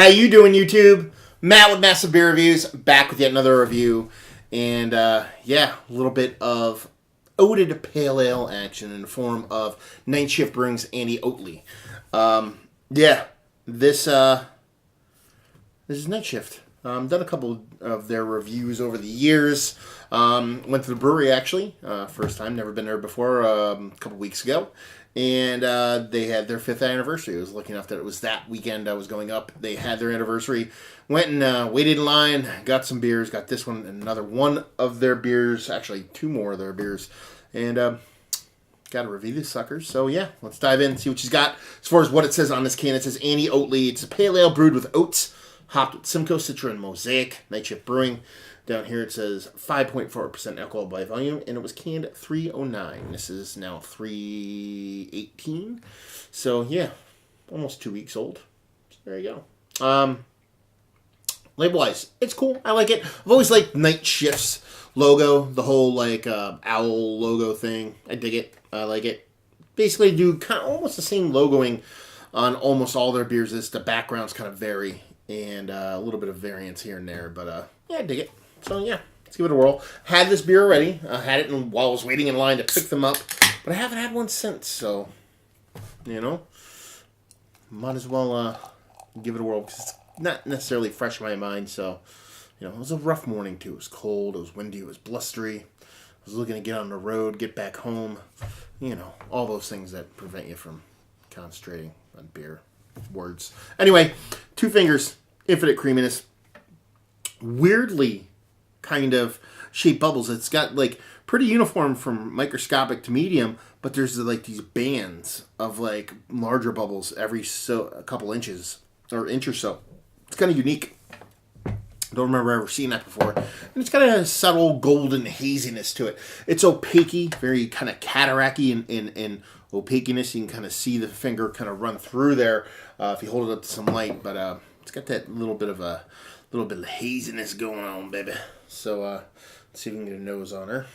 How you doing, YouTube? Matt with Massive Beer Reviews, back with yet another review. And, yeah, a little bit of oated pale ale action in the form of Night Shift Brewings Andy Oatley. Yeah, this is Night Shift. Done a couple of their reviews over the years. Went to the brewery, actually. First time, never been there before, a couple weeks ago. And they had their 5th anniversary. I was lucky enough that it was that weekend I was going up. They had their anniversary. Went and waited in line, got some beers, got this one, and another one of their beers. Actually, 2 more of their beers. And got to review these suckers. So, yeah, let's dive in and see what she's got. As far as what it says on this can, it says Andy Oatley. It's a pale ale brewed with oats, hopped with Simcoe, Citra, and Mosaic. Night Shift Brewing. Down here it says 5.4% alcohol by volume, and it was canned at 309. This is now 318. So, yeah, almost 2 weeks old. So there you go. Label-wise, it's cool. I like it. I've always liked Night Shift's logo, the whole, like, owl logo thing. I dig it. I like it. Basically do kind of almost the same logoing on almost all their beers. The backgrounds kind of vary, and a little bit of variance here and there. But, yeah, I dig it. So, yeah, let's give it a whirl. Had this beer already. I had it while I was waiting in line to pick them up. But I haven't had one since, so, you know, might as well give it a whirl. Because it's not necessarily fresh in my mind, so, you know, it was a rough morning, too. It was cold, it was windy, it was blustery. I was looking to get on the road, get back home. You know, all those things that prevent you from concentrating on beer words. Anyway, 2 fingers, infinite creaminess. Weirdly kind of shaped bubbles. It's got like pretty uniform from microscopic to medium, but there's like these bands of like larger bubbles every a couple inches or inch or so. It's kind of unique. Don't remember ever seeing that before. And it's got a subtle golden haziness to it. It's opaque, very kind of cataract-y in opaqueness. You can kind of see the finger kind of run through there if you hold it up to some light. But it's got that little bit of haziness going on, baby. So, let's see if we can get a nose on her.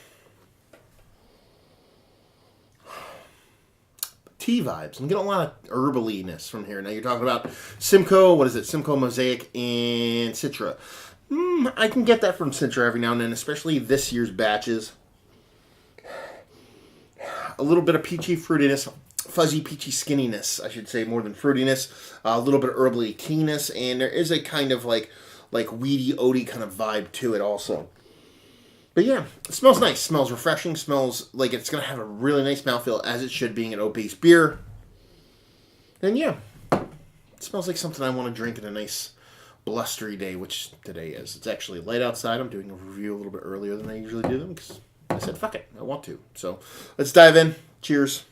Tea vibes. I'm getting a lot of herbaliness from here. Now you're talking about Simcoe, what is it? Simcoe, Mosaic, and Citra. I can get that from Citra every now and then, especially this year's batches. A little bit of peachy fruitiness, fuzzy peachy skinniness, I should say, more than fruitiness. A little bit of herbally keenness, and there is a kind of like weedy, oaty kind of vibe to it also. But yeah, it smells nice. Smells refreshing. Smells like it's going to have a really nice mouthfeel, as it should, being an oat-based beer. And yeah, it smells like something I want to drink in a nice blustery day, which today is. It's actually light outside. I'm doing a review a little bit earlier than I usually do them because I said, fuck it, I want to. So let's dive in. Cheers.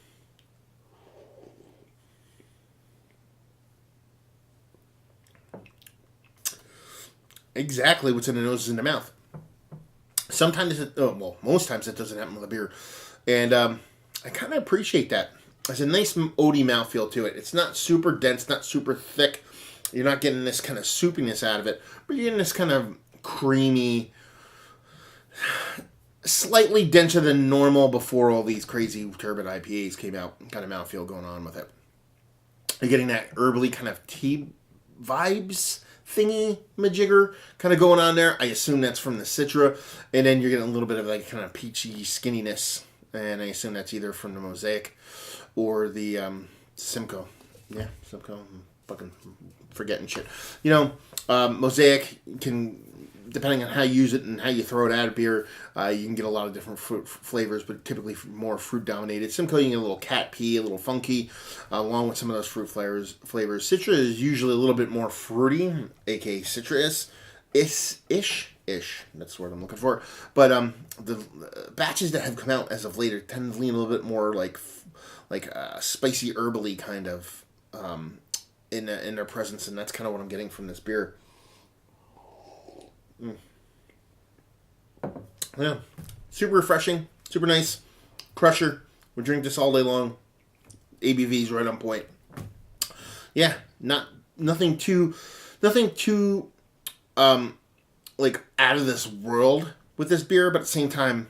Exactly what's in the nose is in the mouth. Sometimes most times it doesn't happen with a beer. And I kind of appreciate that. There's a nice oaty mouthfeel to it. It's not super dense, not super thick. You're not getting this kind of soupiness out of it. But you're getting this kind of creamy, slightly denser than normal before all these crazy turbid IPAs came out. Kind of mouthfeel going on with it. You're getting that herbally kind of tea vibes thingy majigger kind of going on there. I assume that's from the Citra, and then you're getting a little bit of like kind of peachy skinniness, and I assume that's either from the Mosaic or the Simcoe. Yeah, Simcoe. I'm fucking forgetting shit. You know, Mosaic can, depending on how you use it and how you throw it at a beer, you can get a lot of different fruit flavors, but typically more fruit dominated. Simcoe, you can get a little cat pee, a little funky, along with some of those fruit flavors. Citra is usually a little bit more fruity, aka citrus ish. That's the word I'm looking for. But the batches that have come out as of later tend to lean a little bit more like spicy herbally kind of in their presence, and that's kind of what I'm getting from this beer. Yeah, super refreshing, super nice. Crusher. We drink this all day long. ABV's right on point. Yeah, nothing too like out of this world with this beer, but at the same time,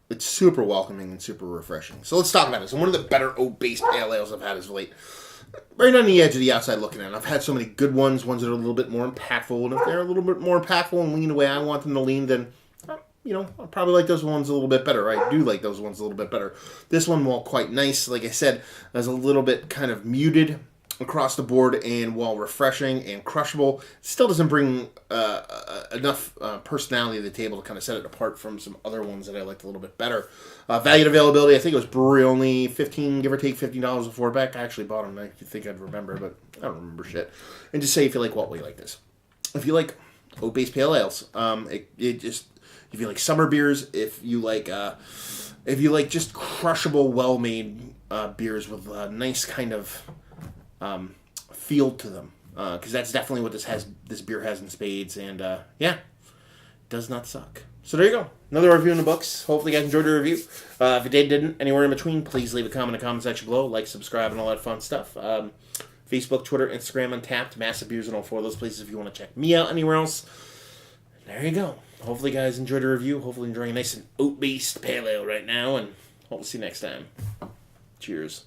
it's super welcoming and super refreshing. So let's talk about this. And one of the better oat-based pale ales I've had as of late. right on the edge of the outside looking in. I've had so many good ones that are a little bit more impactful, and if they're a little bit more impactful and lean the way I want them to lean, then, I probably like those ones a little bit better. I do like those ones a little bit better. This one, while quite nice, like I said, is a little bit kind of muted across the board, and while refreshing and crushable, still doesn't bring enough personality to the table to kind of set it apart from some other ones that I liked a little bit better. Value and availability, I think it was brewery only, give or take $15 a four-pack. I actually bought them. I think I'd remember, but I don't remember shit. And just say if you like Oatley like this. If you like oat-based pale ales, if you like summer beers, if you like just crushable, well-made beers with a nice kind of feel to them, because that's definitely what this beer has in spades, and does not suck. So there you go, another review in the books. Hopefully you guys enjoyed the review. If you didn't, anywhere in between, please leave a comment in the comment section below, like, subscribe, and all that fun stuff. Facebook, Twitter, Instagram, Untapped, Massive Beers, and all four of those places if you want to check me out anywhere else. There you go. Hopefully you guys enjoyed the review. Hopefully enjoying a nice and oat-based pale ale right now, and hope to see you next time. Cheers.